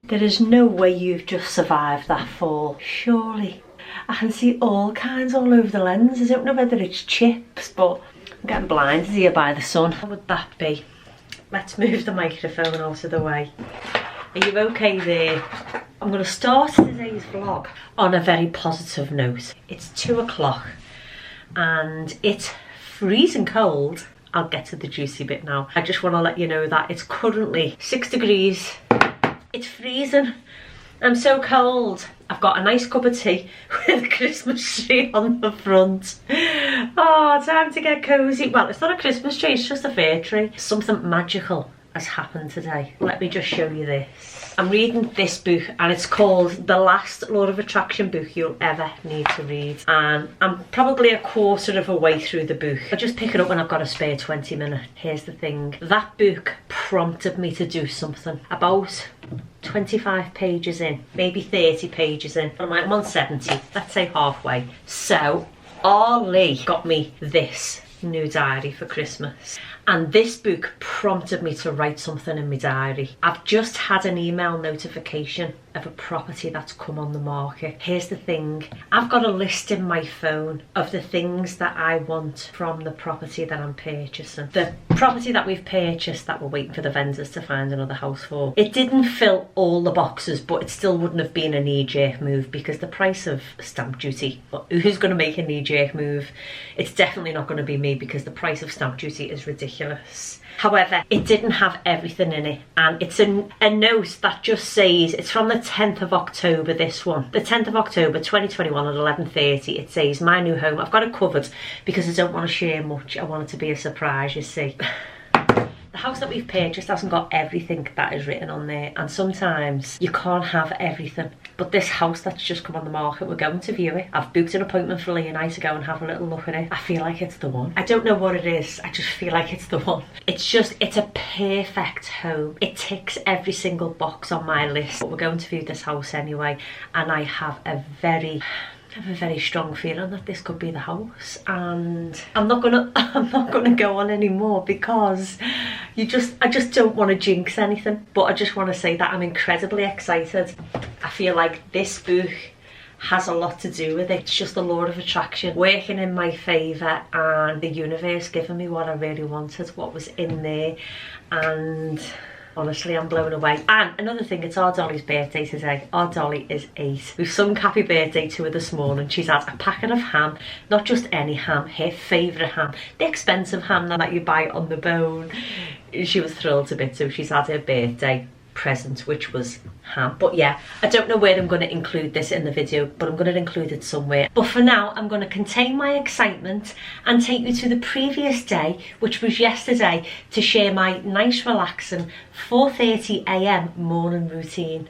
There is no way you've just survived that fall, surely. I can see all kinds all over the lens. I don't know whether it's chips, but I'm getting blinded here by the sun. What would that be? Let's move the microphone out of the way. Are you okay there? I'm going to start today's vlog on a very positive note. It's 2 o'clock and it's freezing cold. I'll get to the juicy bit now. I just want to let you know that it's currently 6 degrees. It's freezing. I'm so cold. I've got a nice cup of tea with a Christmas tree on the front. Oh, time to get cozy. Well, it's not a Christmas tree, it's just a fir tree. Something magical has happened today. Let me just show you this. I'm reading this book and it's called The Last Law of Attraction book you'll ever need to read. And I'm probably a quarter of a way through the book. I'll just pick it up when I've got a spare 20 minutes. Here's the thing. That book prompted me to do something. About 25 pages in, maybe 30 pages in. I'm on 70, let's say halfway. So, Ollie got me this new diary for Christmas. And this book prompted me to write something in my diary. I've just had an email notification of a property that's come on the market. Here's the thing. I've got a list in my phone of the things that I want from the property that I'm purchasing. The property that we've purchased that we're waiting for the vendors to find another house for. It didn't fill all the boxes, but it still wouldn't have been a knee-jerk move because the price of stamp duty, who's going to make a knee-jerk move? It's definitely not going to be me because the price of stamp duty is ridiculous. However, it didn't have everything in it, and it's a note that just says, it's from the 10th of October, this one. The 10th of October 2021 at 11:30, it says, my new home. I've got it covered because I don't want to share much. I want it to be a surprise, you see. The house that we've purchased hasn't got everything that is written on there, and sometimes you can't have everything. But this house that's just come on the market, we're going to view it. I've booked an appointment for Lee and I to go and have a little look at it. I feel like it's the one. I don't know what it is, I just feel like it's the one. It's a perfect home. It ticks every single box on my list. But we're going to view this house anyway, and I have a very strong feeling that this could be the house, and I'm not gonna go on anymore because I just don't want to jinx anything. But I just want to say that I'm incredibly excited. I feel like this book has a lot to do with it. It's just the law of attraction working in my favour, and the universe giving me what I really wanted, what was in there, and honestly, I'm blown away. And another thing, it's our Dolly's birthday today. Our Dolly is 8. We've sung happy birthday to her this morning. She's had a packet of ham, not just any ham, her favourite ham, the expensive ham that you buy on the bone. She was thrilled to bits, so she's had her birthday present, which was ham. But yeah, I don't know where I'm going to include this in the video, but I'm going to include it somewhere. But for now, I'm going to contain my excitement and take you to the previous day, which was yesterday, to share my nice relaxing 4:30 AM morning routine.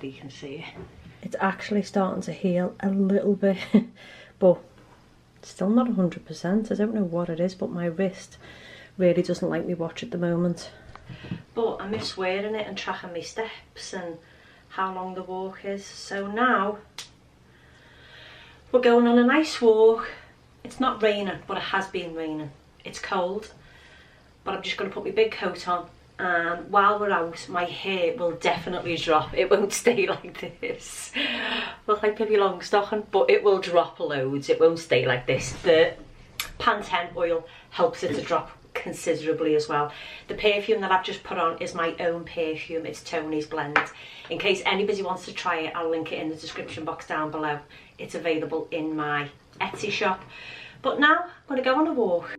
You can see it's actually starting to heal a little bit, but still not 100%. I don't know what it is, but my wrist really doesn't like me watch at the moment. But I miss wearing it and tracking my steps and how long the walk is. So now we're going on a nice walk. It's not raining, but it has been raining. It's cold, but I'm just going to put my big coat on. And while we're out, my hair will definitely drop. It won't stay like this. Look like Pippi Longstocking, but it will drop loads. It won't stay like this. The Pantene oil helps it to drop considerably as well. The perfume that I've just put on is my own perfume. It's Toni's blend. In case anybody wants to try it, I'll link it in the description box down below. It's available in my Etsy shop. But now I'm going to go on a walk.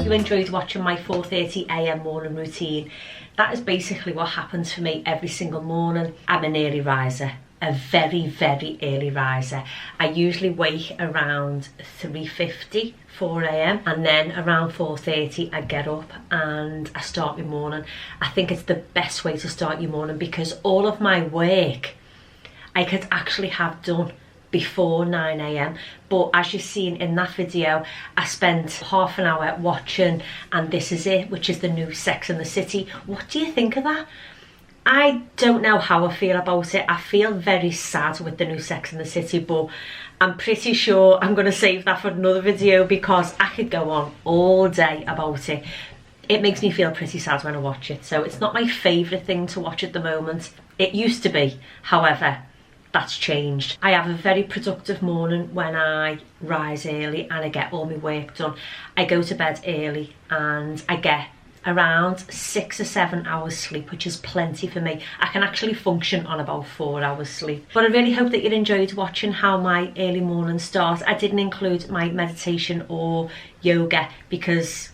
Enjoyed watching my 4:30 AM morning routine. That is basically what happens for me every single morning. I'm an early riser. a very, very early riser. I usually wake around 3:50, 4 a.m. and then around 4:30 I get up and I start my morning. I think it's the best way to start your morning because all of my work I could actually have done before 9 a.m. but as you've seen in that video, I spent half an hour watching And This Is It, which is the new Sex and the City. What do you think of that? I don't know how I feel about it. I feel very sad with the new Sex and the City, but I'm pretty sure I'm going to save that for another video because I could go on all day about it. It makes me feel pretty sad when I watch it, so it's not my favourite thing to watch at the moment. It used to be, however, that's changed. I have a very productive morning when I rise early and I get all my work done. I go to bed early and I get around 6 or 7 hours sleep, which is plenty for me. I can actually function on about 4 hours sleep. But I really hope that you enjoyed watching how my early morning starts. I didn't include my meditation or yoga because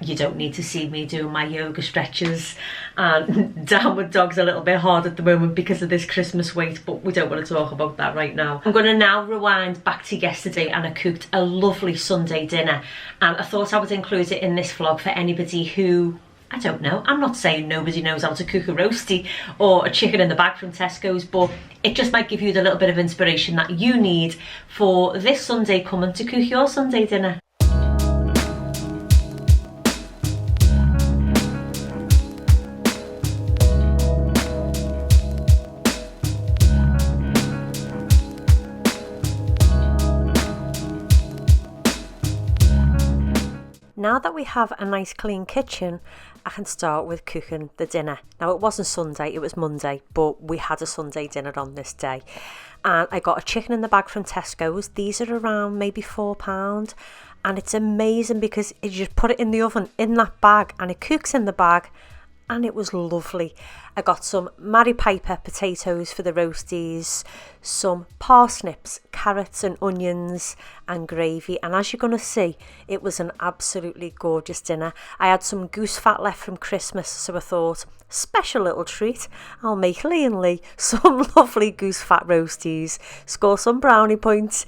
you don't need to see me doing my yoga stretches, and downward dog's a little bit hard at the moment because of this Christmas wait, but we don't want to talk about that right now. I'm going to now rewind back to yesterday, and I cooked a lovely Sunday dinner, and I thought I would include it in this vlog for anybody who, I don't know, I'm not saying nobody knows how to cook a roastie or a chicken in the bag from Tesco's, but it just might give you the little bit of inspiration that you need for this Sunday coming to cook your Sunday dinner. Now that we have a nice clean kitchen, I can start with cooking the dinner. Now it wasn't Sunday, it was Monday, but we had a Sunday dinner on this day. And I got a chicken in the bag from Tesco's. These are around maybe £4. And it's amazing because you just put it in the oven in that bag and it cooks in the bag. And it was lovely. I got some Mary Piper potatoes for the roasties, some parsnips, carrots and onions and gravy, and as you're going to see, it was an absolutely gorgeous dinner. I had some goose fat left from Christmas, so I thought, special little treat, I'll make Lee and Lee some lovely goose fat roasties, score some brownie points.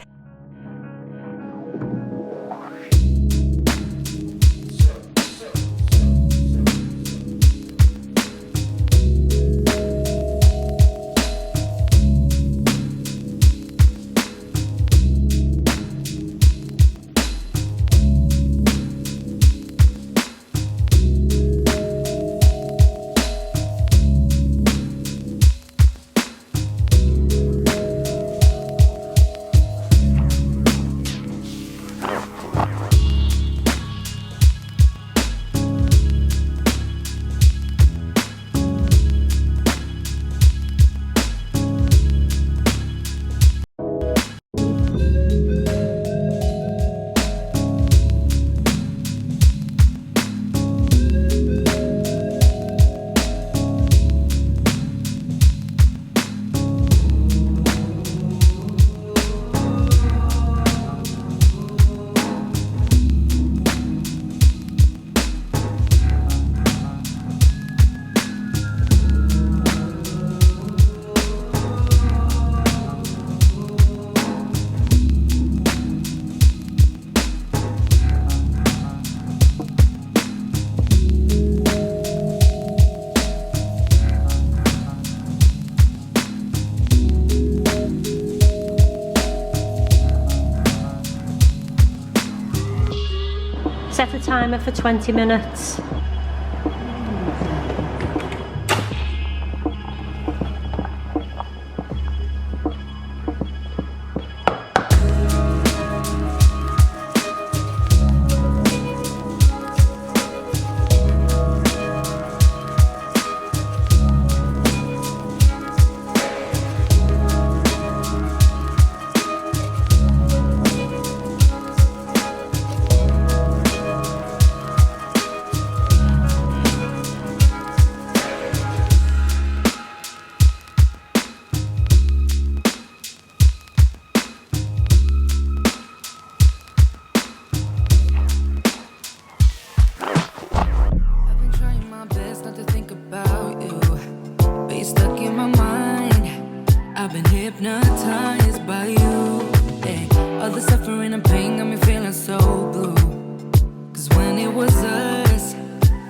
Set the timer for 20 minutes.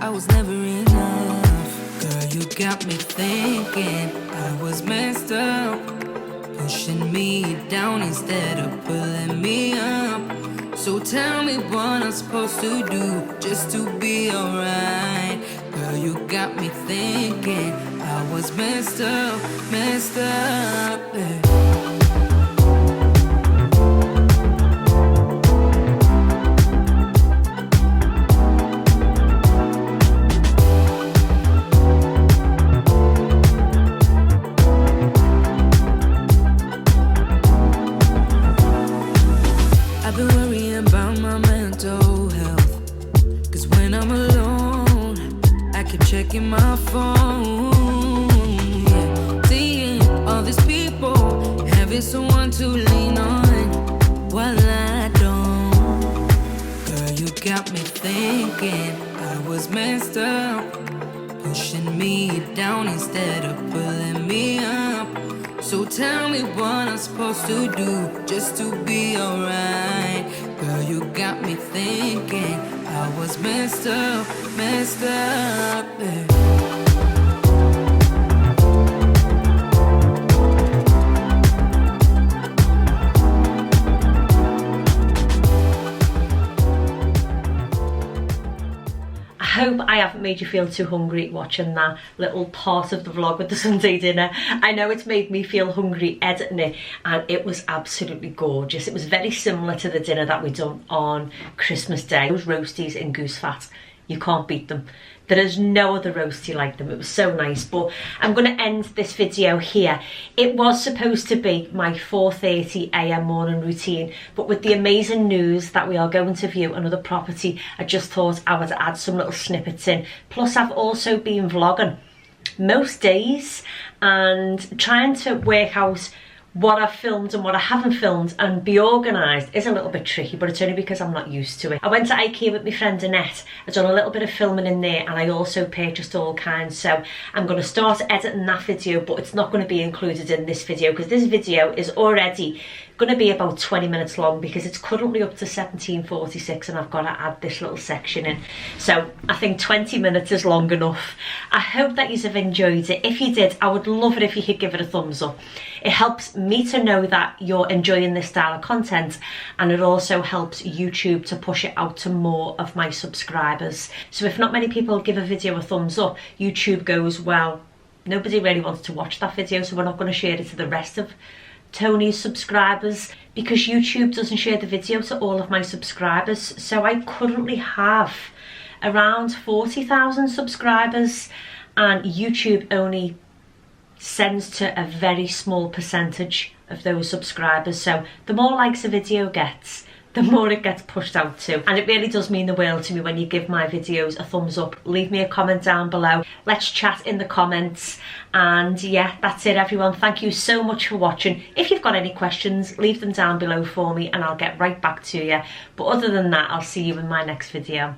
I was never enough. Girl, you got me thinking I was messed up, pushing me down instead of pulling me up. So tell me what I'm supposed to do just to be alright. Girl, you got me thinking I was messed up, yeah. I've been worrying about my mental health, 'cause when I'm alone, I keep checking my phone, yeah. Seeing all these people, having someone to lean on, while I don't. Girl, you got me thinking I was messed up, pushing me down instead of pulling me up. So tell me what I'm supposed to do just to be alright. Girl, you got me thinking I was messed up, yeah. I hope I haven't made you feel too hungry watching that little part of the vlog with the Sunday dinner. I know it's made me feel hungry editing it, and it was absolutely gorgeous. It was very similar to the dinner that we done on Christmas Day. Those roasties in goose fat, you can't beat them. There is no other roastie like them. It was so nice. But I'm going to end this video here. It was supposed to be my 4:30 AM morning routine, but with the amazing news that we are going to view another property, I just thought I would add some little snippets in. Plus, I've also been vlogging most days and trying to work out what I've filmed and what I haven't filmed and be organised is a little bit tricky, but it's only because I'm not used to it. I went to IKEA with my friend Annette. I've done a little bit of filming in there, and I also purchased all kinds, so I'm going to start editing that video, but it's not going to be included in this video because this video is already going to be about 20 minutes long because it's currently up to 17:46 and I've got to add this little section in. So I think 20 minutes is long enough. I hope that you have enjoyed it. If you did, I would love it if you could give it a thumbs up. It helps me to know that you're enjoying this style of content, and it also helps YouTube to push it out to more of my subscribers. So if not many people give a video a thumbs up, YouTube goes, well, nobody really wants to watch that video, so we're not going to share it to the rest of Toni's subscribers, because YouTube doesn't share the video to all of my subscribers. So I currently have around 40,000 subscribers, and YouTube only sends to a very small percentage of those subscribers. So the more likes a video gets, the more it gets pushed out to. And it really does mean the world to me when you give my videos a thumbs up. Leave me a comment down below. Let's chat in the comments. And yeah, that's it everyone. Thank you so much for watching. If you've got any questions, leave them down below for me and I'll get right back to you. But other than that, I'll see you in my next video.